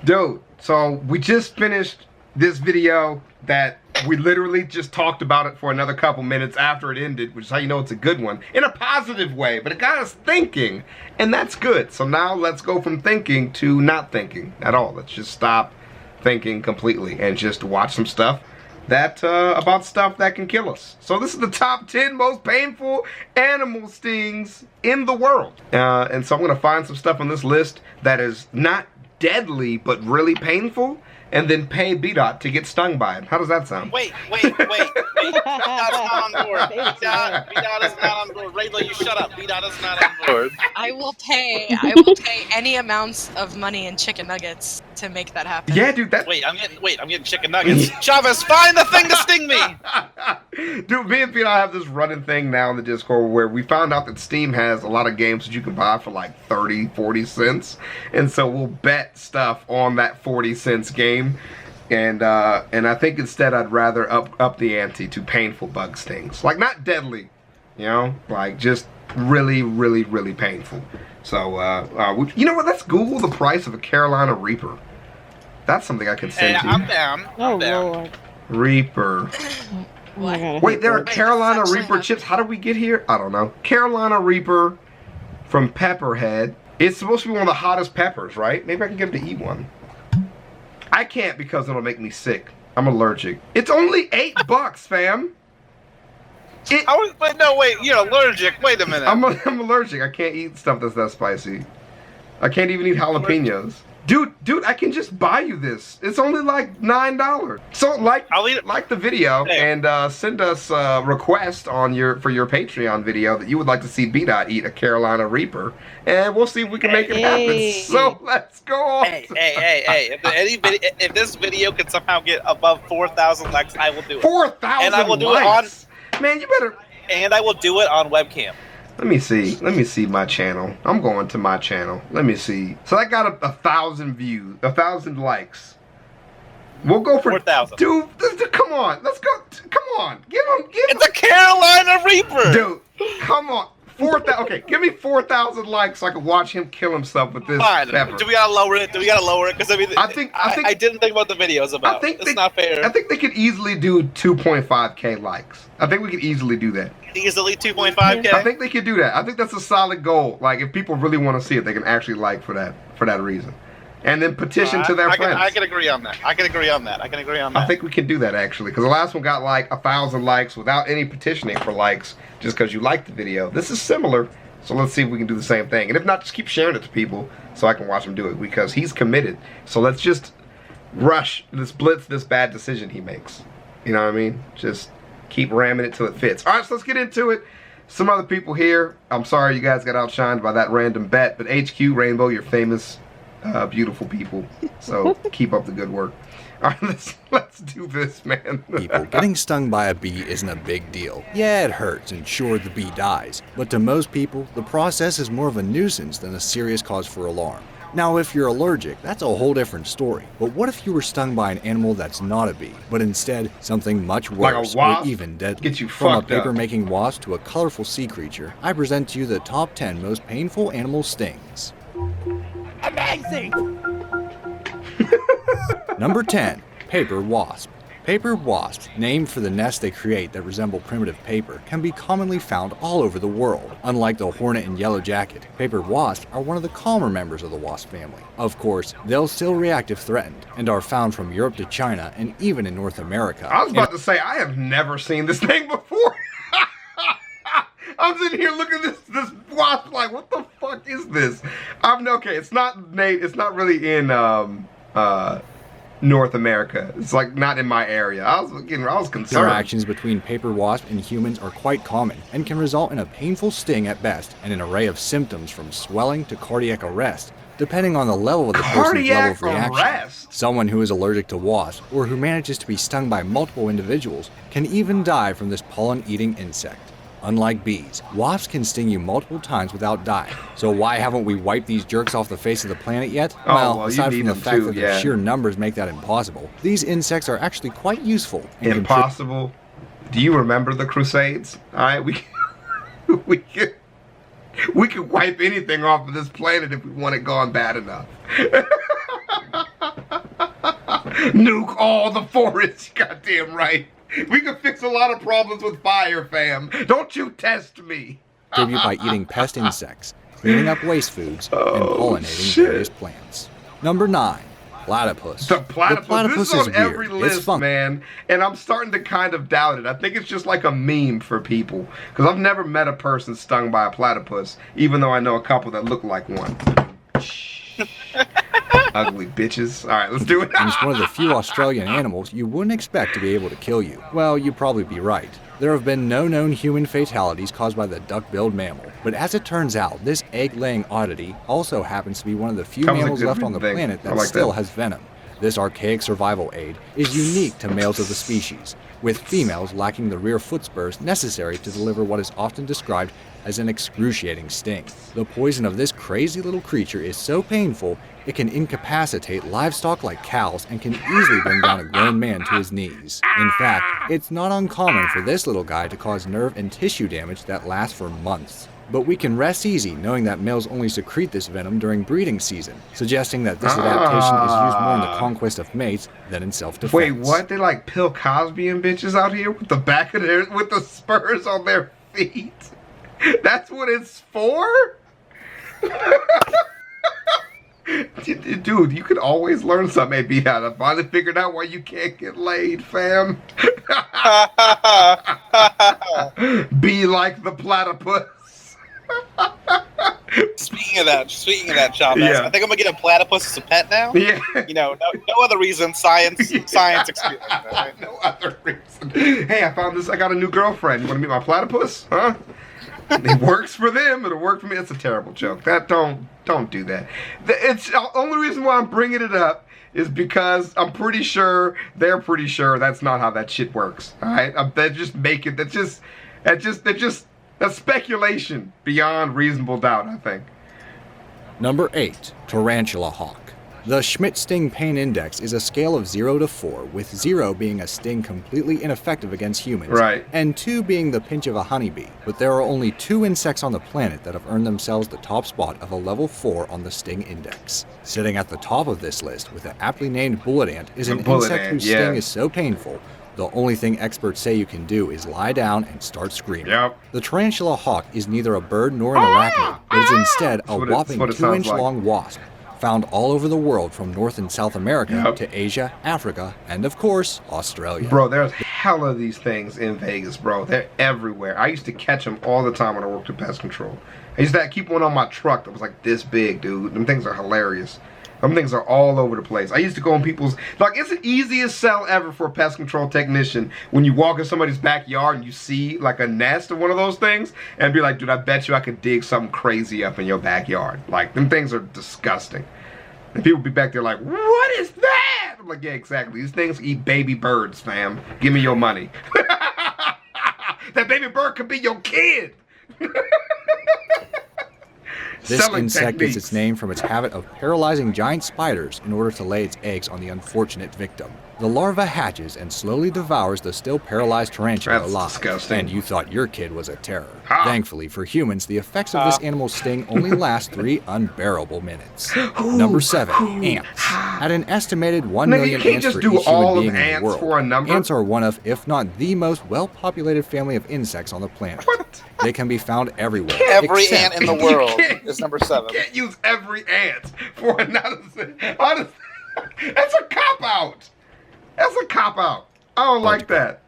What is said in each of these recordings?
Dude, so we just finished this video that we literally just talked about it for another couple minutes after it ended, which is how you know it's a good one, in a positive way, but it got us thinking, and that's good. So now let's go from thinking to not thinking at all. Let's just stop thinking completely and just watch some stuff that about stuff that can kill us. So this is the top 10 most painful animal stings in the world. And so I'm gonna find some stuff on this list that is not deadly but really painful, and then pay B-Dot to get stung by it. How does that sound? Wait. B-Dot's not on board. B-Dot is not on board. Raylo, you shut up. B-Dot is not on board. I will pay any amounts of money in chicken nuggets to make that happen. Yeah, dude, that... I'm getting chicken nuggets. Chavez, find the thing to sting me! Dude, me and B-Dot have this running thing now in the Discord where we found out that Steam has a lot of games that you can buy for like 30, 40 cents. And so we'll bet stuff on that 40 cents game. And I think instead I'd rather up the ante to painful bug stings. Like, not deadly, you know? Like, just really, really, really painful. So, you know what? Let's Google the price of a Carolina Reaper. That's something I can send to you. I'm down. I'm down. Lord. Reaper. What? Wait, there are Carolina Reaper chips. How did we get here? I don't know. Carolina Reaper from Pepperhead. It's supposed to be one of the hottest peppers, right? Maybe I can get him to eat one. I can't because it'll make me sick. I'm allergic. It's only $8, fam. Wait, you're allergic. Wait a minute. I'm allergic. I can't eat stuff that's that spicy. I can't even eat jalapenos. Dude, I can just buy you this. It's only like $9. So like the video and send us a request on for your Patreon video that you would like to see B-Dot eat a Carolina Reaper, and we'll see if we can make it happen. So let's go on. Hey! If this video can somehow get above 4,000 likes, I will do it. 4,000 and I will do it on. Man, you better. And I will do it on webcam. Let me see my channel. I'm going to my channel. Let me see. So I got 1,000 views, 1,000 likes. We'll go for 4,000. Dude, come on. Let's go. Come on. Give him. It's a Carolina Reaper. Dude, come on. 4,000. Okay, give me 4,000 likes so I can watch him kill himself with this pepper. Do we gotta lower it? Because I mean, I didn't think about the videos about. It's not fair. I think they could easily do 2.5K likes. I think we could easily do that. Easily 2.5K. I think they could do that. I think that's a solid goal. Like, if people really want to see it, they can actually like for that reason. And then petition to their friends. I can agree on that. I can agree on that. I think we can do that, actually, because the last one got like 1,000 likes without any petitioning for likes, just because you liked the video. This is similar, so let's see if we can do the same thing. And if not, just keep sharing it to people so I can watch him do it, because he's committed. So let's just blitz this bad decision he makes. You know what I mean? Just keep ramming it till it fits. All right, so let's get into it. Some other people here. I'm sorry you guys got outshined by that random bet, but HQ, Rainbow, you're famous. Beautiful people, so keep up the good work. All right, let's do this, man. People, getting stung by a bee isn't a big deal. Yeah, it hurts, and sure, the bee dies. But to most people, the process is more of a nuisance than a serious cause for alarm. Now, if you're allergic, that's a whole different story. But what if you were stung by an animal that's not a bee, but instead something much worse, like or even deadly? Get you From a fucked up. paper-making wasp to a colorful sea creature, I present to you the top 10 most painful animal stings. Amazing! Number 10. Paper wasp. Paper wasps, named for the nests they create that resemble primitive paper, can be commonly found all over the world. Unlike the hornet and yellow jacket, paper wasps are one of the calmer members of the wasp family. Of course, they'll still react if threatened, and are found from Europe to China and even in North America. I was about to say, I have never seen this thing before. I'm sitting here looking at this wasp like, what the fuck is this? Okay, it's not really in North America. It's like not in my area. I was concerned. Interactions between paper wasp and humans are quite common and can result in a painful sting at best and an array of symptoms from swelling to cardiac arrest, depending on the level of the person's level of reaction. Someone who is allergic to wasps or who manages to be stung by multiple individuals can even die from this pollen-eating insect. Unlike bees, wasps can sting you multiple times without dying. So why haven't we wiped these jerks off the face of the planet yet? Well, aside from the fact that their sheer numbers make that impossible, these insects are actually quite useful. Impossible? Do you remember the Crusades? Alright, we could wipe anything off of this planet if we want it gone bad enough. Nuke all the forests, goddamn right. We can fix a lot of problems with fire, fam. Don't you test me. Contribute by eating pest insects, cleaning up waste foods, and pollinating various plants. Number 9. Platypus. The platypus. This is on every weird. list, man, and I'm starting to kind of doubt it. I think it's just like a meme for people, because I've never met a person stung by a platypus, even though I know a couple that look like one. Ugly bitches. All right, let's do it. And it's one of the few Australian animals you wouldn't expect to be able to kill you. Well, you'd probably be right. There have been no known human fatalities caused by the duck-billed mammal, but as it turns out, this egg-laying oddity also happens to be one of the few mammals left on the planet that still has venom. This archaic survival aid is unique to males of the species, with females lacking the rear foot spurs necessary to deliver what is often described as an excruciating sting. The poison of this crazy little creature is so painful, it can incapacitate livestock like cows and can easily bring down a grown man to his knees. In fact, it's not uncommon for this little guy to cause nerve and tissue damage that lasts for months. But we can rest easy knowing that males only secrete this venom during breeding season, suggesting that this adaptation is used more in the conquest of mates than in self-defense. Wait, what? They like Bill Cosby and bitches out here with the back of with the spurs on their feet? That's what it's for? Dude, you can always learn something, AB. I finally figured out why you can't get laid, fam. Be like the platypus. Speaking of that, Chavez, I think I'm gonna get a platypus as a pet now. Yeah. You know, no other reason. Science experience. Right? No other reason. Hey, I found this. I got a new girlfriend. You want to meet my platypus? Huh? It works for them. It'll work for me. It's a terrible joke. Don't do that. It's the only reason why I'm bringing it up is because I'm pretty sure they're pretty sure that's not how that shit works. All right, they're just making that's speculation beyond reasonable doubt, I think. Number 8. Tarantula Hawk. The Schmidt Sting Pain Index is a scale of 0 to 4, with 0 being a sting completely ineffective against humans, right, and 2 being the pinch of a honeybee. But there are only 2 insects on the planet that have earned themselves the top spot of a level 4 on the Sting Index. Sitting at the top of this list with the aptly named bullet ant is an insect whose sting is so painful, the only thing experts say you can do is lie down and start screaming. Yep. The tarantula hawk is neither a bird nor an arachnid, but is instead a whopping 2-inch long wasp, found all over the world from North and South America to Asia, Africa, and of course, Australia. Bro, there's hella of these things in Vegas, bro. They're everywhere. I used to catch them all the time when I worked in pest control. I used to keep one on my truck that was like this big, dude. Them things are hilarious. Them things are all over the place. I used to go in people's, like, it's the easiest sell ever for a pest control technician when you walk in somebody's backyard and you see like a nest of one of those things and be like, dude, I bet you I could dig something crazy up in your backyard. Like, them things are disgusting. And people be back there like, what is that? I'm like, yeah, exactly. These things eat baby birds, fam. Give me your money. That baby bird could be your kid. This insect gets its name from its habit of paralyzing giant spiders in order to lay its eggs on the unfortunate victim. The larva hatches and slowly devours the still paralyzed tarantula alive. Disgusting. And you thought your kid was a terror. Thankfully for humans, the effects of this animal's sting only last 3 unbearable minutes. Number 7, ants. At an estimated 1 million ants for each human being in the world, ants are one of, if not the most well-populated family of insects on the planet. What? They can be found everywhere. Every ant in the world is number 7. You can't use every ant for another. Honestly, that's a cop-out. That's a cop-out. I don't like that.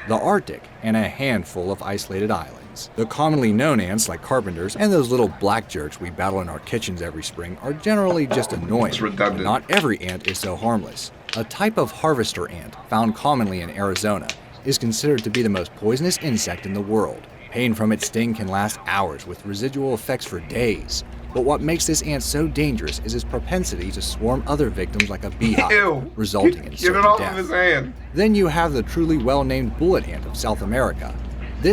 The Arctic, and a handful of isolated islands. The commonly known ants like carpenters and those little black jerks we battle in our kitchens every spring are generally just annoying. It's redundant. Not every ant is so harmless. A type of harvester ant, found commonly in Arizona, is considered to be the most poisonous insect in the world. Pain from its sting can last hours with residual effects for days. But what makes this ant so dangerous is its propensity to swarm other victims like a beehive, resulting in certain death. Get it off of his hand. Then you have the truly well-named bullet ant of South America.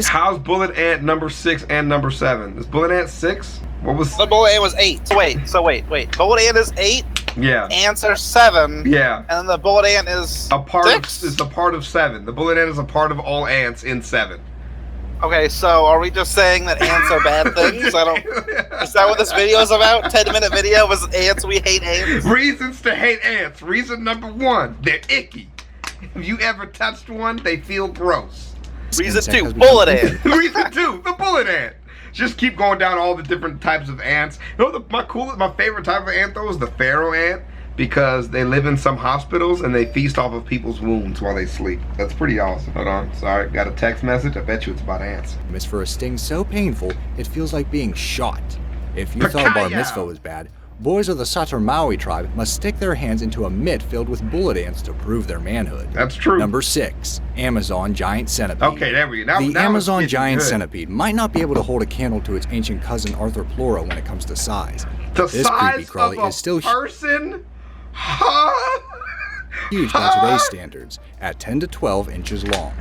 How's bullet ant number 6 and number 7? Is bullet ant 6? What was? The bullet ant was 8. So wait. Bullet ant is 8. Yeah. Ants are 7. Yeah. And then the bullet ant is a part 6? of. It's a part of 7. The bullet ant is a part of all ants in 7. Okay, so are we just saying that ants are bad things? I don't. Is that what this video is about? 10-minute video was ants. We hate ants. Reasons to hate ants. Reason number 1, they're icky. If you ever touched one, they feel gross. Reason 2, bullet ant. Reason 2, the bullet ant. Just keep going down all the different types of ants. You know, my favorite type of ant though is the pharaoh ant, because they live in some hospitals and they feast off of people's wounds while they sleep. That's pretty awesome. Hold on, sorry, got a text message. I bet you it's about ants. Miss for a sting so painful it feels like being shot. If you thought bar mitzvah was bad, boys of the Satar Maui tribe must stick their hands into a mitt filled with bullet ants to prove their manhood. That's true. Number 6, Amazon giant centipede. Okay, there we go. The Amazon giant centipede might not be able to hold a candle to its ancient cousin Arthropleura when it comes to size. The this size creepy crawly of a is still person? huge by today's standards, at 10 to 12 inches long.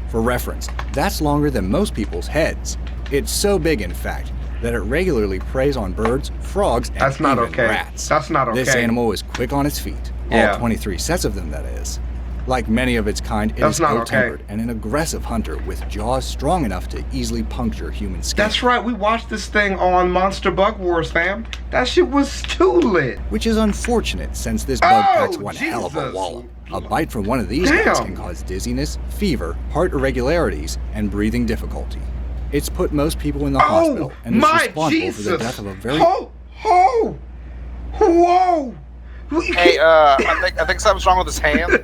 For reference, that's longer than most people's heads. It's so big, in fact, that it regularly preys on birds, frogs, and even rats. That's not okay. This animal is quick on its feet. All 23 sets of them, that is. Like many of its kind, it is ill-tempered and an aggressive hunter with jaws strong enough to easily puncture human skin. That's right, we watched this thing on Monster Bug Wars, fam. That shit was too lit. Which is unfortunate, since this bug packs one hell of a wallop. A bite from one of these guys can cause dizziness, fever, heart irregularities, and breathing difficulty. It's put most people in the hospital and is responsible for the death of a very... Whoa! Hey, I think something's wrong with his hand.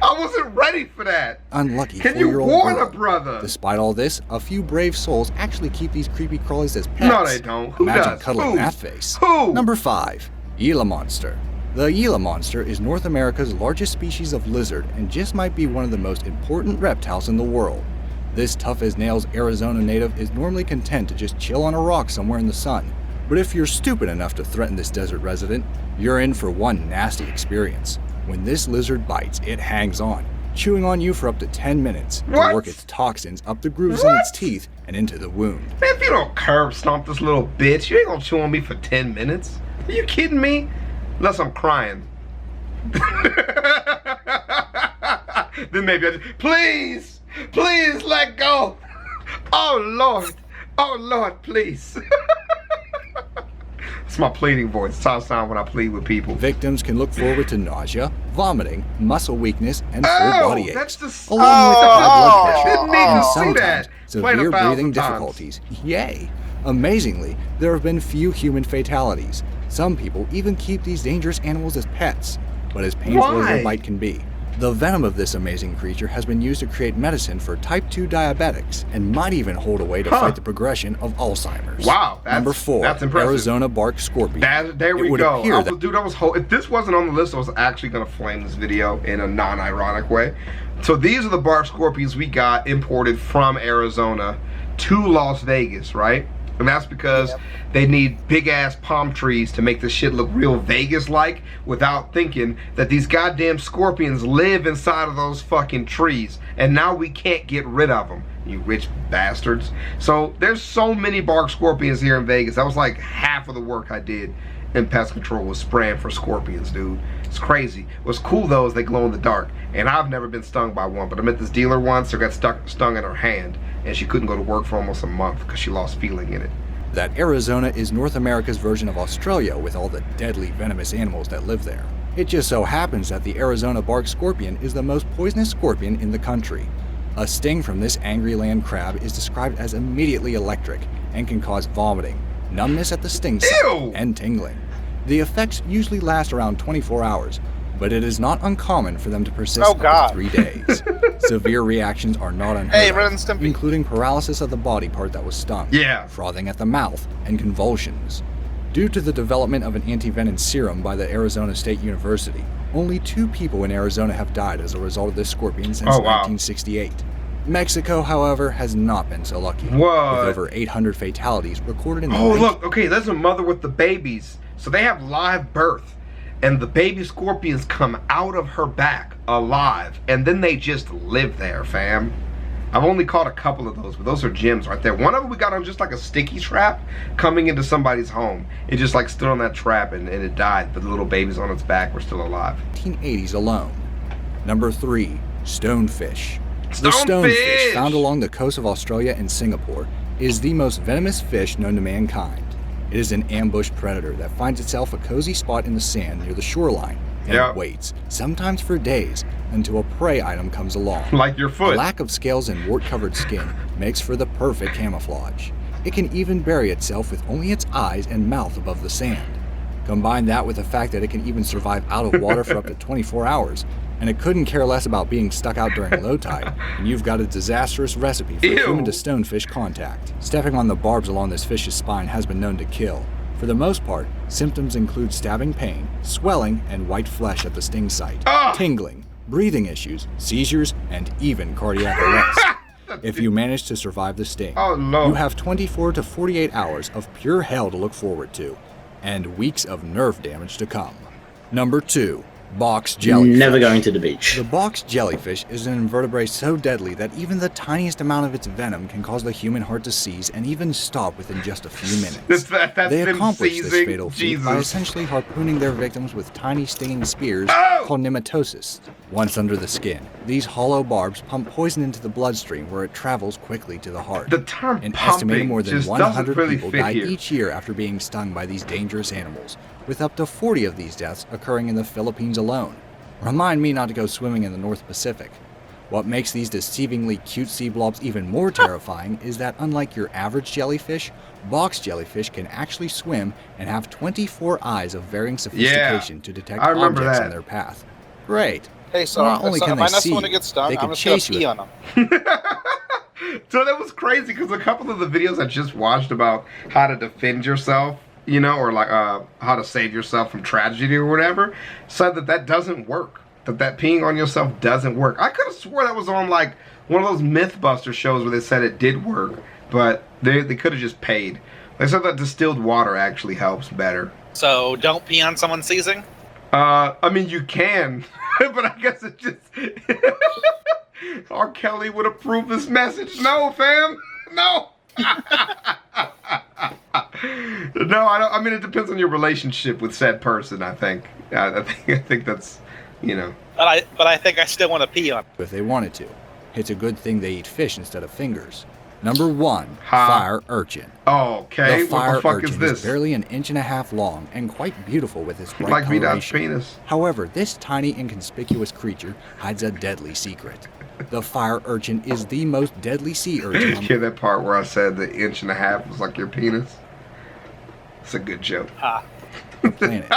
I wasn't ready for that. Unlucky Can you warn a brother? Despite all this, a few brave souls actually keep these creepy crawlies as pets. No, they don't. Who Imagine does? cuddling that face. Who? Number 5, Gila Monster. The Gila Monster is North America's largest species of lizard and just might be one of the most important reptiles in the world. This tough-as-nails Arizona native is normally content to just chill on a rock somewhere in the sun. But if you're stupid enough to threaten this desert resident, you're in for one nasty experience. When this lizard bites, it hangs on, chewing on you for up to 10 minutes to work its toxins up the grooves in its teeth and into the wound. Man, if you don't curb stomp this little bitch, you ain't gonna chew on me for 10 minutes. Are you kidding me? Unless I'm crying. Then maybe I just, please let go. Oh Lord, please. It's my pleading voice. It's how I sound when I plead with people. Victims can look forward to nausea, vomiting, muscle weakness, and full body aches, along with high blood pressure, and sometimes severe breathing difficulties. Yay! Amazingly, there have been few human fatalities. Some people even keep these dangerous animals as pets. But as painful as their bite can be, the venom of this amazing creature has been used to create medicine for type 2 diabetics and might even hold a way to fight the progression of Alzheimer's. Wow. Number 4, that's impressive. Arizona bark scorpion. There we go. If this wasn't on the list, I was actually going to flame this video in a non-ironic way. So these are the bark scorpions we got imported from Arizona to Las Vegas, right? And that's because they need big-ass palm trees to make this shit look real Vegas-like without thinking that these goddamn scorpions live inside of those fucking trees. And now we can't get rid of them, you rich bastards. So there's so many bark scorpions here in Vegas. That was like half of the work I did in pest control was spraying for scorpions, dude. It's crazy. What's cool, though, is they glow in the dark. And I've never been stung by one, but I met this dealer once who got stung in her hand, and she couldn't go to work for almost a month because she lost feeling in it. That Arizona is North America's version of Australia with all the deadly venomous animals that live there. It just so happens that the Arizona bark scorpion is the most poisonous scorpion in the country. A sting from this angry land crab is described as immediately electric and can cause vomiting, numbness at the sting site, and tingling. The effects usually last around 24 hours, but it is not uncommon for them to persist up to 3 days. Severe reactions are not unheard of, including paralysis of the body part that was stung, frothing at the mouth, and convulsions. Due to the development of an anti-venom serum by the Arizona State University, only 2 people in Arizona have died as a result of this scorpion since 1968. Mexico, however, has not been so lucky, with over 800 fatalities recorded in the region. Look, okay, there's a mother with the babies. So they have live birth, and the baby scorpions come out of her back alive, and then they just live there, fam. I've only caught a couple of those, but those are gems right there. One of them we got on just like a sticky trap coming into somebody's home. It just like stood on that trap and it died, but the little babies on its back were still alive. 1980s alone. Number 3, stonefish. The stonefish, found along the coast of Australia and Singapore, is the most venomous fish known to mankind. It is an ambush predator that finds itself a cozy spot in the sand near the shoreline and waits, sometimes for days, until a prey item comes along. Like your foot. A lack of scales and wart-covered skin makes for the perfect camouflage. It can even bury itself with only its eyes and mouth above the sand. Combine that with the fact that it can even survive out of water for up to 24 hours, and it couldn't care less about being stuck out during low tide, and you've got a disastrous recipe for human to stonefish contact. Stepping on the barbs along this fish's spine has been known to kill. For the most part, symptoms include stabbing pain, swelling, and white flesh at the sting site, tingling, breathing issues, seizures, and even cardiac arrest. If you manage to survive the sting, you have 24 to 48 hours of pure hell to look forward to, and weeks of nerve damage to come. Number 2. Box jellyfish. Never going to the beach. The box jellyfish is an invertebrate so deadly that even the tiniest amount of its venom can cause the human heart to seize and even stop within just a few minutes. They accomplish this fatal feat by essentially harpooning their victims with tiny stinging spears called nematocysts. Once under the skin, these hollow barbs pump poison into the bloodstream where it travels quickly to the heart. The term An estimated more than 100 really people die each year after being stung by these dangerous animals, with up to 40 of these deaths occurring in the Philippines alone. Remind me not to go swimming in the North Pacific. What makes these deceivingly cute sea blobs even more terrifying is that unlike your average jellyfish, box jellyfish can actually swim and have 24 eyes of varying sophistication to detect objects in their path. Great. Hey, so not only can they see you, they can chase you. On them. So that was crazy because a couple of the videos I just watched about how to defend yourself, you know, or like how to save yourself from tragedy or whatever, said that doesn't work. That peeing on yourself doesn't work. I could have swore that was on like one of those Mythbuster shows where they said it did work, but they could have just paid. They said that distilled water actually helps better. So don't pee on someone seizing? I mean, you can, but I guess it just... R. Kelly would approve this message. No, fam. No. No, I don't. I mean, it depends on your relationship with said person, I think. I think that's, you know. But I think I still want to pee on them. If they wanted to. It's a good thing they eat fish instead of fingers. Number 1, fire urchin. Oh, okay. The what the fuck urchin is this? Is barely an inch and a half long and quite beautiful with its bright coloration. Penis. However, this tiny inconspicuous creature hides a deadly secret. The fire urchin is the most deadly sea urchin. Hear that part where I said the inch and a half was like your penis? It's a good joke. The planet.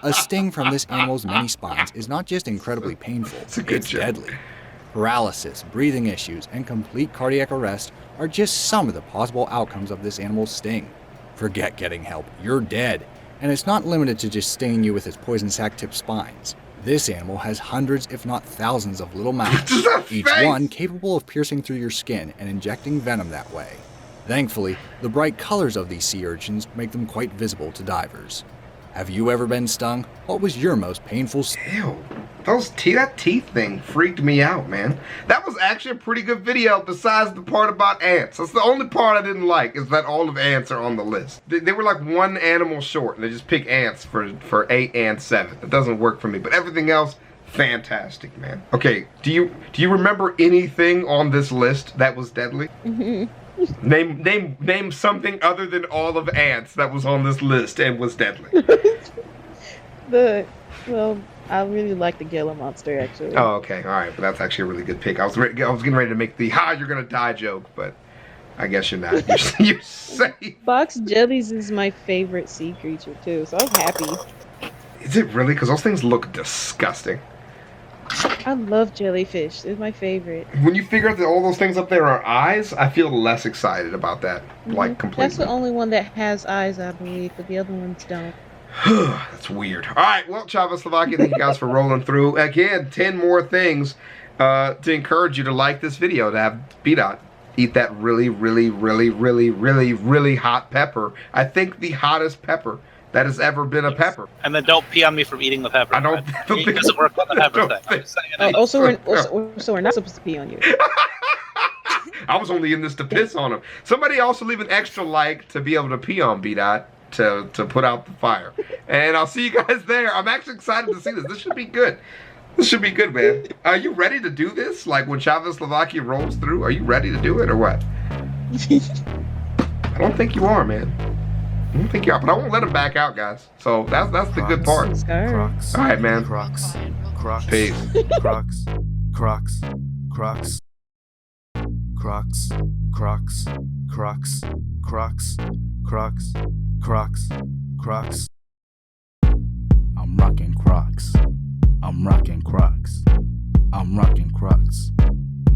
A sting from this animal's many spines is not just incredibly painful, it's deadly. Paralysis, breathing issues, and complete cardiac arrest are just some of the possible outcomes of this animal's sting. Forget getting help, you're dead. And it's not limited to just stinging you with its poison sac-tipped spines. This animal has hundreds, if not thousands, of little mouths, each one capable of piercing through your skin and injecting venom that way. Thankfully, the bright colors of these sea urchins make them quite visible to divers. Have you ever been stung? What was your most painful Ew. That teeth thing freaked me out, man. That was actually a pretty good video besides the part about ants. That's the only part I didn't like, is that all of ants are on the list. They were like one animal short, and they just pick ants for 8 and 7. It doesn't work for me, but everything else, fantastic, man. Okay, do you remember anything on this list that was deadly? Name something other than all of ants that was on this list and was deadly. Well, I really like the Gila Monster, actually. Oh, okay, all right, but that's actually a really good pick. I was getting ready to make the you're gonna die joke, but I guess you're not. You're safe. Box jellies is my favorite sea creature too, so I'm happy. Is it really? Because those things look disgusting. I love jellyfish. They're my favorite. When you figure out that all those things up there are eyes, I feel less excited about that, like completely. That's the only one that has eyes, I believe, but the other ones don't. That's weird. All right, well, ChavevzzSlovakia, thank you guys for rolling through. Again, 10 more things to encourage you to like this video, to have B-Dot eat that really, really, really, really, really, really hot pepper. I think the hottest pepper that has ever been a pepper. And then don't pee on me from eating the pepper. I don't think it doesn't work on the pepper thing. Also, we're not supposed to pee on you. I was only in this to piss on him. Somebody also leave an extra like to be able to pee on B-Dot to put out the fire. And I'll see you guys there. I'm actually excited to see this. This should be good. This should be good, man. Are you ready to do this? Like when ChavevzzSlovakia rolls through, are you ready to do it or what? I don't think you are, man. I don't think you are, but I won't let him back out, guys. So that's the good part. Crocs. All right, man. Crocs. Crocs. Peace. Crocs. Crocs. Crocs. Crocs. Crocs. Crocs. Crocs. Crocs. Crocs. Crocs. I'm rocking Crocs. I'm rocking Crocs. I'm rocking Crocs.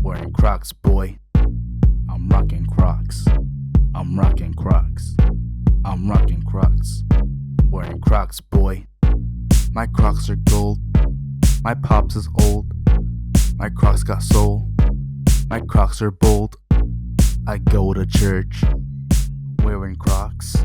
Wearing Crocs, boy. I'm rocking Crocs. I'm rocking Crocs. I'm rocking Crocs. Wearing Crocs, boy. My Crocs are gold. My pops is old. My Crocs got soul. My Crocs are bold. I go to church wearing Crocs.